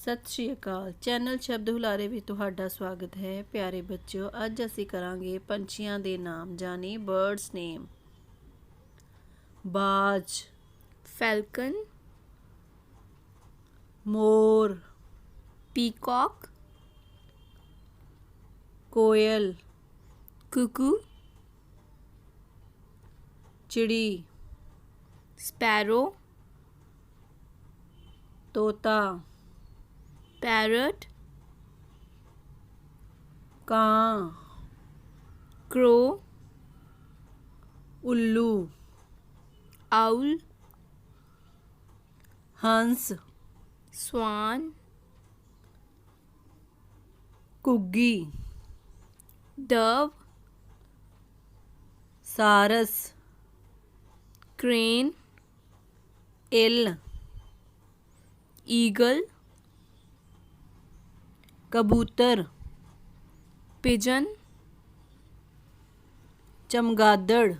ਸਤਿ ਸ਼੍ਰੀ ਅਕਾਲ। ਚੈਨਲ ਸ਼ਬਦ ਹੁਲਾਰੇ ਵਿੱਚ ਤੁਹਾਡਾ ਸਵਾਗਤ ਹੈ। ਪਿਆਰੇ ਬੱਚਿਓ, ਅੱਜ ਅਸੀਂ ਕਰਾਂਗੇ ਪੰਛੀਆਂ ਦੇ ਨਾਮ ਯਾਨੀ ਬਰਡਸ ਨੇਮ। ਬਾਜ, falcon, ਮੋਰ, peacock, ਕੋਇਲ, cuckoo, ਚਿੜੀ, sparrow, ਤੋਤਾ, parrot, ਕਾਂ, crow, ਉੱਲੂ, owl, ਹੰਸ, swan, ਘੁੱਗੀ, dove, ਸਾਰਸ, crane, ਇੱਲ, eagle, ਕਬੂਤਰ, pigeon, ਚਮਗਾਦੜ,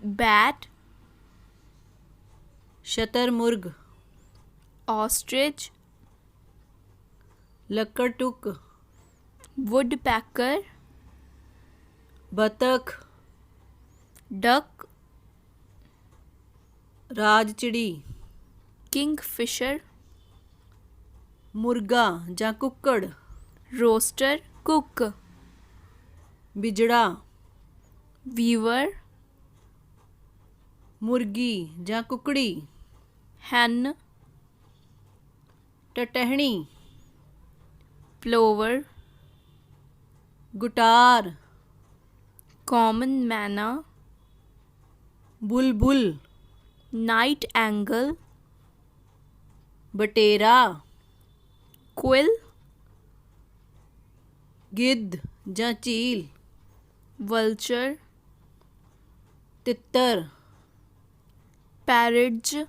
bat, ਸ਼ਤਰਮੁਰਗ, ostrich, ਲੱਕੜਟੁੱਕ, woodpecker, ਬਤਖ, duck, ਰਾਜਚਿੜੀ, kingfisher, ਮੁਰਗਾ ਜਾਂ ਕੁੱਕੜ, rooster, cook, ਬਿਜੜਾ, weaver, ਮੁਰਗੀ ਜਾਂ ਕੁਕੜੀ, hen, ਟਟਹਿਣੀ, plover, ਗੁਟਾਰ, common manna, ਬੁਲਬੁਲ, night angle, ਬਟੇਰਾ, quill, ਗਿੱਧ ਜਾਂ ਚੀਲ, vulture, ਤਿੱਤਰ, parrot,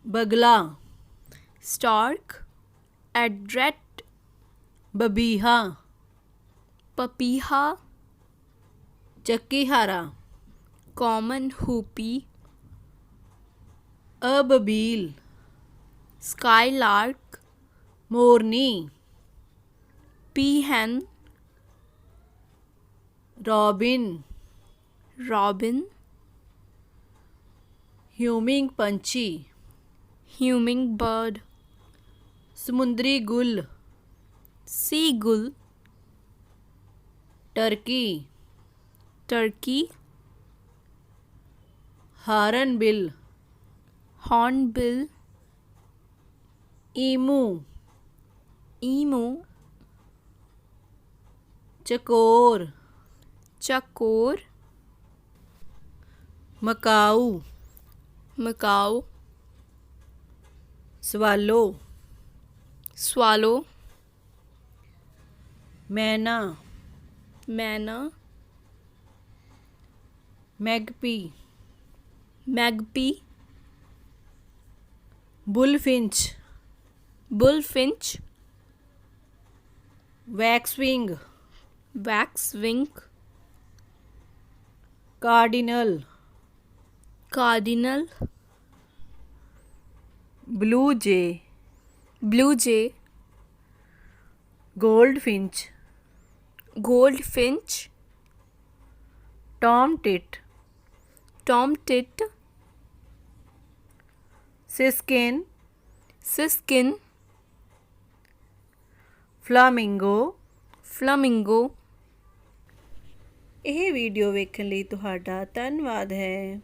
ਬਗਲਾ, stork, adret, ਬਬੀਹਾ, papeha, ਚੱਕੀਹਾਰਾ, common hoopie, ਅਬਬੀਲ, skylark, ਮੋਰਨੀ, peahen, ਰੋਬਿਨ, robin, ਹਿਊਮਿੰਗ ਪੰਛੀ, hummingbird, ਸਮੁੰਦਰੀ ਗੁੱਲ, seagull, turkey, turkey, Hornbill, hornbill, ਈਮੂ, emu, ਚਕੋਰ, chakor, Macau, macaw, ਸਵਾਲੋ, swallow, ਮੈਨਾ, manna, ਮੈਗਪੀ, magpie, ਬੁਲਫਿੰਚ, bullfinch, ਵੈਕਸਵਿੰਗ, waxwing, ਕਾਰਡੀਨਲ, cardinal, blue ਜੇ, blue jay, ਗੋਲਡਫਿੰਚ, goldfinch, ਟੌਮਟਿਟ, tomtit, ਸਿਸਕਿਨ, siskin, ਫਲਾਮਿੰਗੋ। flamingo। ਇਹ video ਵੇਖਣ ਲਈ ਤੁਹਾਡਾ ਧੰਨਵਾਦ ਹੈ।